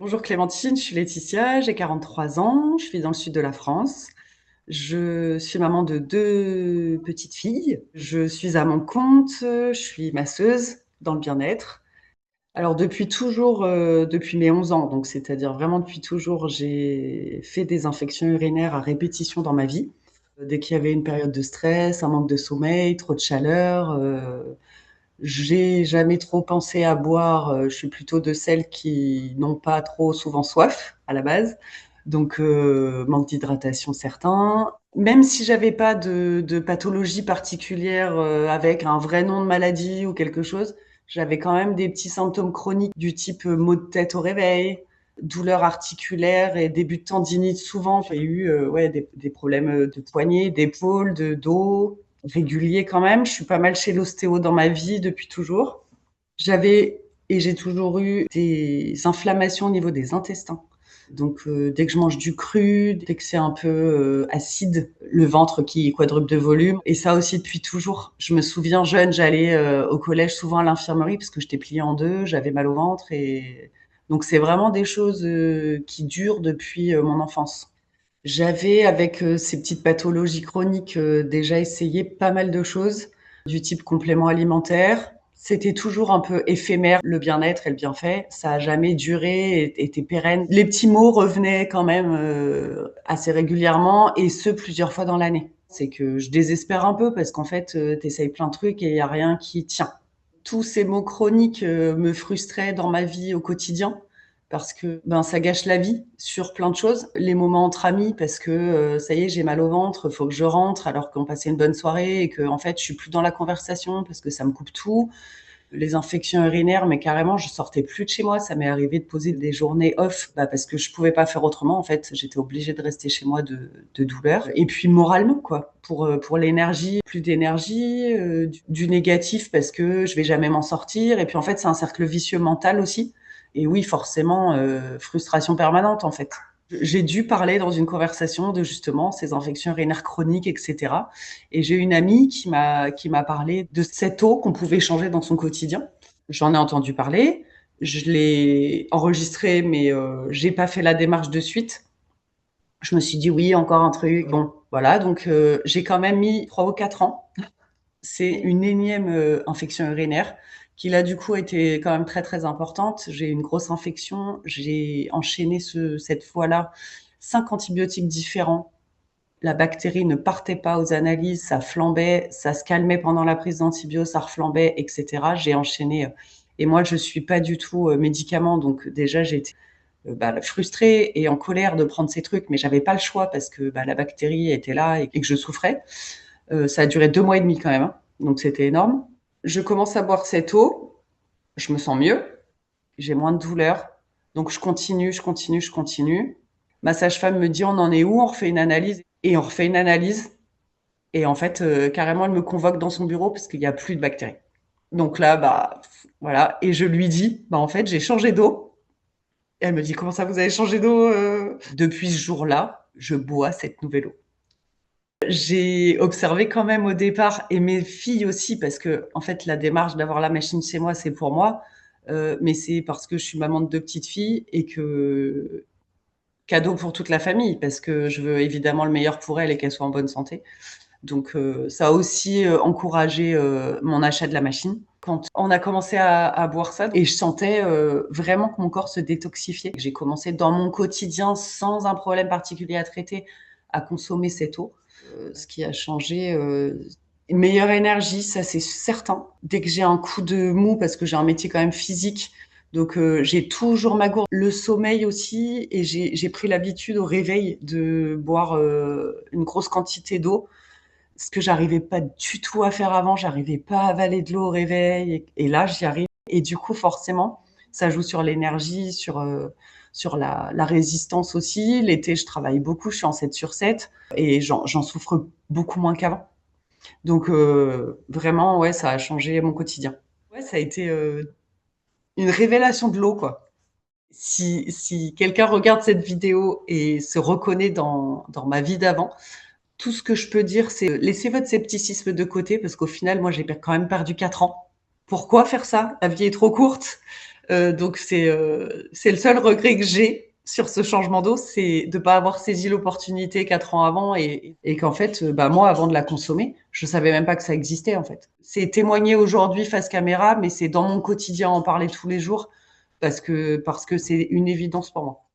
Bonjour Clémentine, je suis Laetitia, j'ai 43 ans, je vis dans le sud de la France. Je suis maman de deux petites filles. Je suis à mon compte, je suis masseuse dans le bien-être. Alors depuis toujours, depuis mes 11 ans, donc c'est-à-dire vraiment depuis toujours, j'ai fait des infections urinaires à répétition dans ma vie. Dès qu'il y avait une période de stress, un manque de sommeil, trop de chaleur, j'ai jamais trop pensé à boire. Je suis plutôt de celles qui n'ont pas trop souvent soif à la base. Donc, manque d'hydratation certain. Même si j'avais pas de pathologie particulière avec un vrai nom de maladie ou quelque chose, j'avais quand même des petits symptômes chroniques du type maux de tête au réveil, douleurs articulaires et début de tendinite. Souvent, j'ai eu ouais, des problèmes de poignets, d'épaule, de dos, réguliers quand même. Je suis pas mal chez l'ostéo dans ma vie depuis toujours. J'avais et j'ai toujours eu des inflammations au niveau des intestins. Donc dès que je mange du cru, dès que c'est un peu acide, le ventre qui quadruple de volume. Et ça aussi depuis toujours. Je me souviens jeune, j'allais au collège souvent à l'infirmerie parce que j'étais pliée en deux, j'avais mal au ventre. Et donc c'est vraiment des choses qui durent depuis mon enfance. J'avais, avec ces petites pathologies chroniques, déjà essayé pas mal de choses, du type complément alimentaire. C'était toujours un peu éphémère, le bien-être et le bienfait. Ça a jamais duré, était pérenne. Les petits mots revenaient quand même assez régulièrement, et ce, plusieurs fois dans l'année. C'est que je désespère un peu parce qu'en fait, t'essayes plein de trucs et il y a rien qui tient. Tous ces mots chroniques me frustraient dans ma vie au quotidien parce que ben ça gâche la vie sur plein de choses. Les moments entre amis parce que ça y est, j'ai mal au ventre, faut que je rentre alors qu'on passait une bonne soirée et que en fait je suis plus dans la conversation parce que ça me coupe tout. Les infections urinaires, mais carrément, je sortais plus de chez moi. Ça m'est arrivé de poser des journées off, bah, parce que je pouvais pas faire autrement. En fait, j'étais obligée de rester chez moi de douleur. Et puis moralement, quoi, pour l'énergie, plus d'énergie, du négatif parce que je vais jamais m'en sortir. Et puis en fait, c'est un cercle vicieux mental aussi. Et oui, forcément, frustration permanente en fait. J'ai dû parler dans une conversation de justement ces infections urinaires chroniques, etc. Et j'ai une amie qui m'a parlé de cette eau qu'on pouvait changer dans son quotidien. J'en ai entendu parler, je l'ai enregistré, mais j'ai pas fait la démarche de suite. Je me suis dit oui, encore un truc. Bon, voilà, donc j'ai quand même mis 3 ou 4 ans. C'est une énième infection urinaire qui là du coup a été quand même très très importante. J'ai eu une grosse infection, j'ai enchaîné cette fois-là 5 antibiotiques différents. La bactérie ne partait pas aux analyses, ça flambait, ça se calmait pendant la prise d'antibio, ça reflambait, etc. J'ai enchaîné. Et moi, je suis pas du tout médicament, donc déjà j'étais bah, frustrée et en colère de prendre ces trucs, mais j'avais pas le choix parce que bah, la bactérie était là et que je souffrais. Ça a duré 2 mois et demi quand même, hein, donc c'était énorme. Je commence à boire cette eau, je me sens mieux, j'ai moins de douleur, donc je continue, je continue, je continue. Ma sage-femme me dit on en est où? On refait une analyse et on refait une analyse. Et en fait, carrément, elle me convoque dans son bureau parce qu'il n'y a plus de bactéries. Donc là, bah voilà. Et je lui dis, bah en fait, j'ai changé d'eau. Et elle me dit, comment ça, vous avez changé d'eau Depuis ce jour-là, je bois cette nouvelle eau. J'ai observé quand même au départ, et mes filles aussi, parce que en fait, la démarche d'avoir la machine chez moi, c'est pour moi, mais c'est parce que je suis maman de deux petites filles et que cadeau pour toute la famille, parce que je veux évidemment le meilleur pour elles et qu'elles soient en bonne santé. Donc ça a aussi encouragé mon achat de la machine. Quand on a commencé à boire ça, et je sentais vraiment que mon corps se détoxifiait. J'ai commencé dans mon quotidien, sans un problème particulier à traiter, à consommer cette eau. Ce qui a changé, une meilleure énergie, ça c'est certain. Dès que j'ai un coup de mou, parce que j'ai un métier quand même physique, donc j'ai toujours ma gourde. Le sommeil aussi, et j'ai pris l'habitude au réveil de boire une grosse quantité d'eau, ce que j'arrivais pas du tout à faire avant. J'arrivais pas à avaler de l'eau au réveil, et là j'y arrive. Et du coup forcément, ça joue sur l'énergie, sur la résistance aussi. L'été, je travaille beaucoup, je suis en 7 sur 7 et j'en souffre beaucoup moins qu'avant. Donc vraiment, ouais, ça a changé mon quotidien. Ouais, ça a été une révélation de l'eau, quoi. Si quelqu'un regarde cette vidéo et se reconnaît dans ma vie d'avant, tout ce que je peux dire, c'est laissez votre scepticisme de côté parce qu'au final, moi, j'ai quand même perdu 4 ans. Pourquoi faire ça? La vie est trop courte. Donc c'est le seul regret que j'ai sur ce changement d'eau, c'est de pas avoir saisi l'opportunité 4 ans avant et qu'en fait, bah, moi, avant de la consommer, je savais même pas que ça existait, en fait. C'est témoigner aujourd'hui face caméra, mais c'est dans mon quotidien en parler tous les jours parce que c'est une évidence pour moi.